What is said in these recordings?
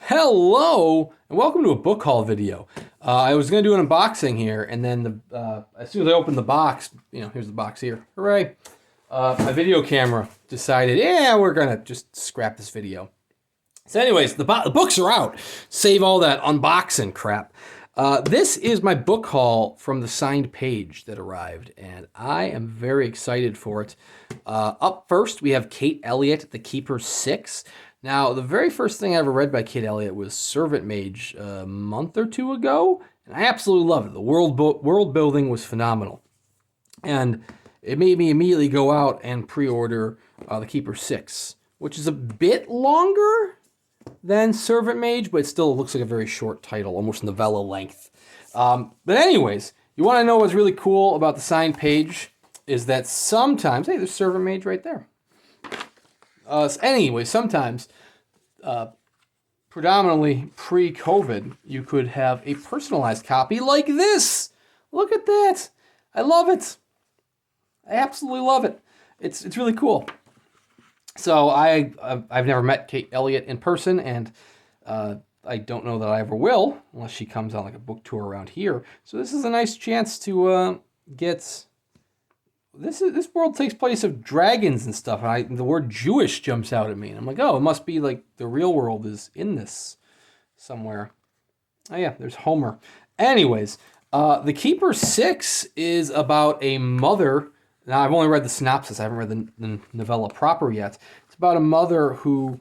Hello, and welcome to a book haul video. I was going to do an unboxing here, and then as soon as I opened the box, here's the box here. Hooray! My video camera decided, we're going to just scrap this video. So anyways, the books are out. Save all that unboxing crap. This is my book haul from the signed page that arrived, and I am very excited for it. Up first, we have Kate Elliott, The Keeper 6. Now, the very first thing I ever read by Kate Elliott was Servant Mage a month or two ago, and I absolutely loved it. The world building was phenomenal. And it made me immediately go out and pre-order The Keeper 6, which is a bit longer than Servant Mage, but it still looks like a very short title, almost novella length. But anyways, you want to know what's really cool about the signed page is that sometimes, hey, there's Servant Mage right there. Sometimes, predominantly pre-COVID, you could have a personalized copy like this. Look at that. I love it. I absolutely love it. It's really cool. So I've never met Kate Elliott in person, and I don't know that I ever will, unless she comes on like a book tour around here. So this is a nice chance to get... This world takes place of dragons and stuff, and the word Jewish jumps out at me. And I'm like, oh, it must be like the real world is in this somewhere. Oh yeah, there's Homer. Anyways, The Keeper 6 is about a mother. Now, I've only read the synopsis. I haven't read the novella proper yet. It's about a mother who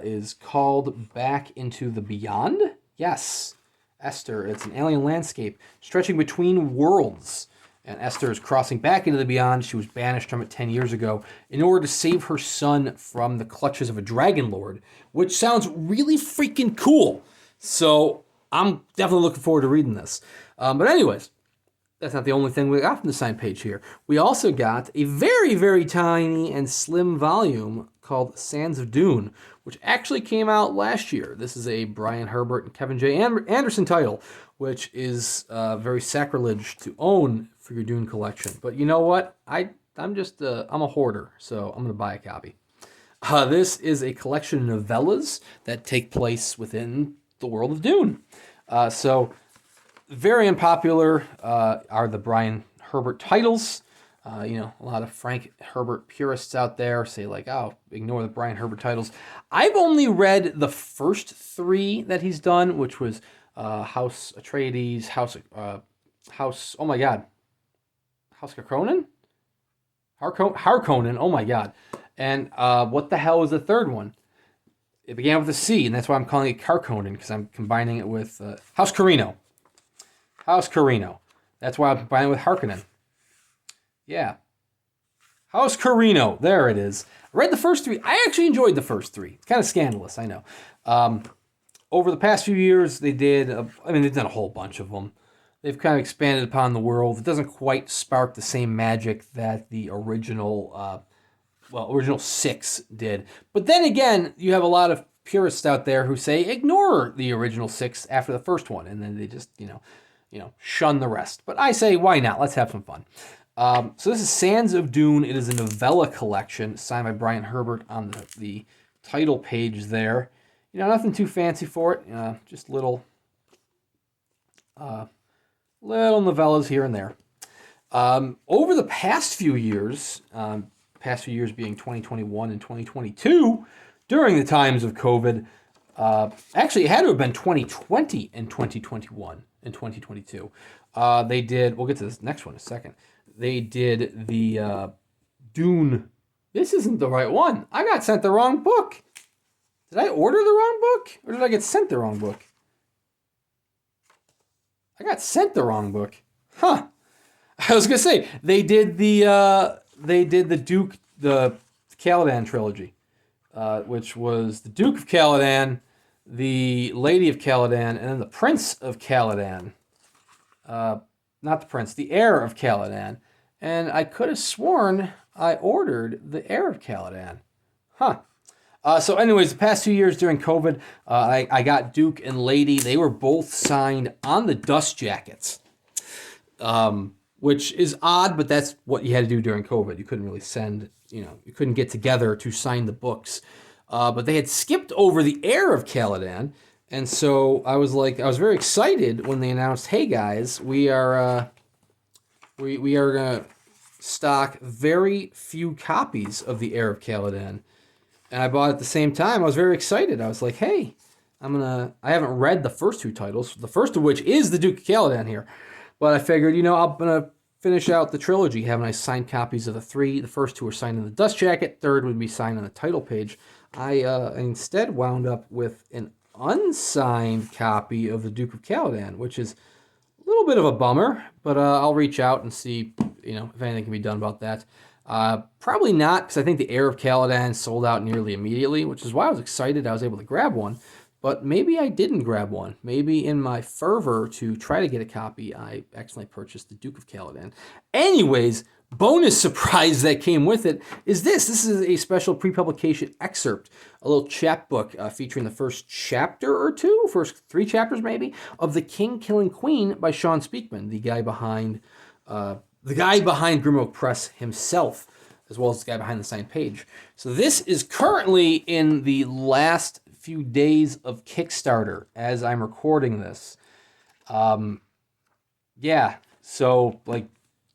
is called back into the beyond. Yes, Esther. It's an alien landscape stretching between worlds. And Esther is crossing back into the beyond. She was banished from it 10 years ago in order to save her son from the clutches of a dragon lord, which sounds really freaking cool. So I'm definitely looking forward to reading this. But anyways, that's not the only thing we got from the signed page here. We also got a very, very tiny and slim volume called Sands of Dune, which actually came out last year. This is a Brian Herbert and Kevin J. Anderson title, which is very sacrilege to own for your Dune collection. But you know what? I'm a hoarder, so I'm going to buy a copy. This is a collection of novellas that take place within the world of Dune. So very unpopular are the Brian Herbert titles. A lot of Frank Herbert purists out there say like, oh, ignore the Brian Herbert titles. I've only read the first three that he's done, which was House Atreides, House, oh my God, House Harkonnen? Harkonnen, oh my God. And what the hell was the third one? It began with a C, and that's why I'm calling it Harkonnen, because I'm combining it with House Carino. House Carino. That's why I'm combining it with Harkonnen. Yeah. House Carino. There it is. I read the first three. I actually enjoyed the first three. It's kind of scandalous, I know. Over the past few years, they've done a whole bunch of them. They've kind of expanded upon the world. It doesn't quite spark the same magic that the original 6 did. But then again, you have a lot of purists out there who say, ignore the original 6 after the first one. And then they just, shun the rest. But I say, why not? Let's have some fun. So this is Sands of Dune. It is a novella collection signed by Brian Herbert on the title page there. Nothing too fancy for it. Just little novellas here and there. Over the past few years being 2021 and 2022, during the times of COVID, actually it had to have been 2020 and 2021 and 2022. They did, we'll get to this next one in a second. They did the Dune. This isn't the right one. I got sent the wrong book. Did I order the wrong book? Or did I get sent the wrong book? I got sent the wrong book. Huh. I was going to say, they did the Caladan trilogy, which was the Duke of Caladan, the Lady of Caladan, and then the Prince of Caladan. Not the Prince, the Heir of Caladan. And I could have sworn I ordered the Heir of Caladan. Huh. So anyways, the past 2 years during COVID, I got Duke and Lady. They were both signed on the dust jackets, which is odd, but that's what you had to do during COVID. You couldn't really you couldn't get together to sign the books. But they had skipped over the Heir of Caladan And so I was very excited when they announced, hey guys, we are gonna stock very few copies of the Heir of Caladan. And I bought it at the same time. I was very excited. I was like, hey, I haven't read the first two titles, the first of which is the Duke of Caladan here. But I figured, I'm gonna finish out the trilogy, have nice signed copies of the three. The first two are signed in the dust jacket, third would be signed on the title page. I instead wound up with an unsigned copy of the Duke of Caladan, which is a little bit of a bummer, but I'll reach out and see, if anything can be done about that. Probably not, because I think the Heir of Caladan sold out nearly immediately, which is why I was excited I was able to grab one. But maybe I didn't grab one. Maybe in my fervor to try to get a copy, I accidentally purchased the Duke of Caladan. Anyways, bonus surprise that came with it is this. This is a special pre-publication excerpt, a little chapbook featuring the first chapter or two, first 3 chapters maybe, of The King Killing Queen by Shawn Speakman, the guy behind Grimrock Press himself, as well as the guy behind the signed page. So this is currently in the last few days of Kickstarter as I'm recording this. Yeah, so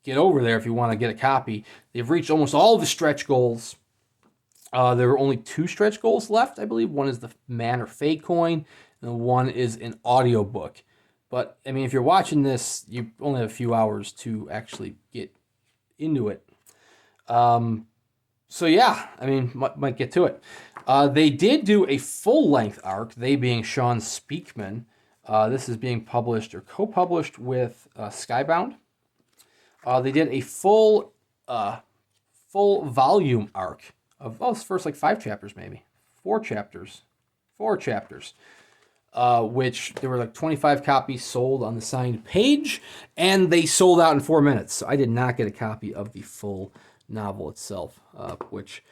get over there if you want to get a copy. They've reached almost all the stretch goals. There are only 2 stretch goals left, I believe. One is the Man or Fae coin, and one is an audiobook. But, if you're watching this, you only have a few hours to actually get into it. So yeah, might get to it. They did do a full-length arc, they being Shawn Speakman. This is being published or co-published with Skybound. They did a full volume arc of, it's first 5 chapters maybe. 4 chapters. 4 chapters. Which there were 25 copies sold on the signed page, and they sold out in 4 minutes. So I did not get a copy of the full novel itself, which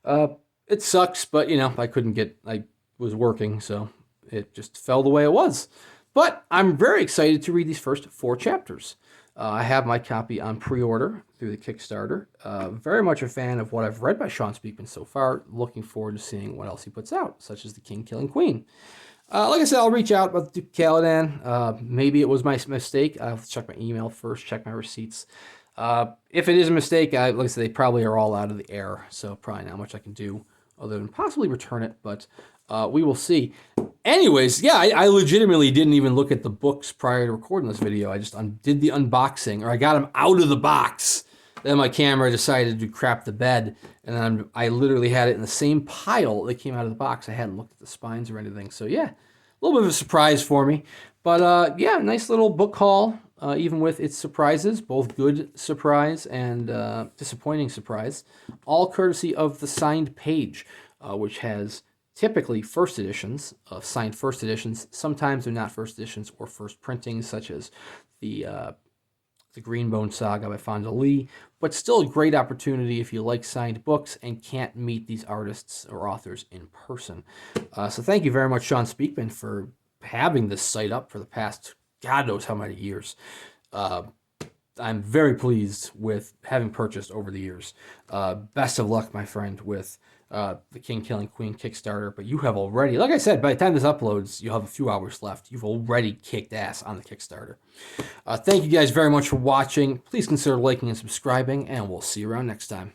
it sucks, but I was working, so it just fell the way it was. But I'm very excited to read these first 4 chapters. I have my copy on pre-order through the Kickstarter. Very much a fan of what I've read by Shawn Speakman so far. Looking forward to seeing what else he puts out, such as The King Killing Queen. Like I said, I'll reach out about the Duke of Caladan. Maybe it was my mistake. I'll check my email first, check my receipts. If it is a mistake, like I said, they probably are all out of the air, so probably not much I can do other than possibly return it, but we will see. Anyways, yeah, I legitimately didn't even look at the books prior to recording this video. I just did the unboxing, or I got them out of the box. Then my camera decided to crap the bed, and then I literally had it in the same pile that came out of the box. I hadn't looked at the spines or anything, so yeah, a little bit of a surprise for me. But yeah, nice little book haul, even with its surprises, both good surprise and disappointing surprise, all courtesy of the signed page, which has typically first editions, signed first editions. Sometimes they're not first editions or first printings, such as the Greenbone Saga by Fonda Lee, but still a great opportunity if you like signed books and can't meet these artists or authors in person. So thank you very much, Shawn Speakman, for having this site up for the past God knows how many years. I'm very pleased with having purchased over the years. Best of luck, my friend, with the King Killing Queen Kickstarter, but you have already, like I said, by the time this uploads, you'll have a few hours left. You've already kicked ass on the Kickstarter. Thank you guys very much for watching. Please consider liking and subscribing, and we'll see you around next time.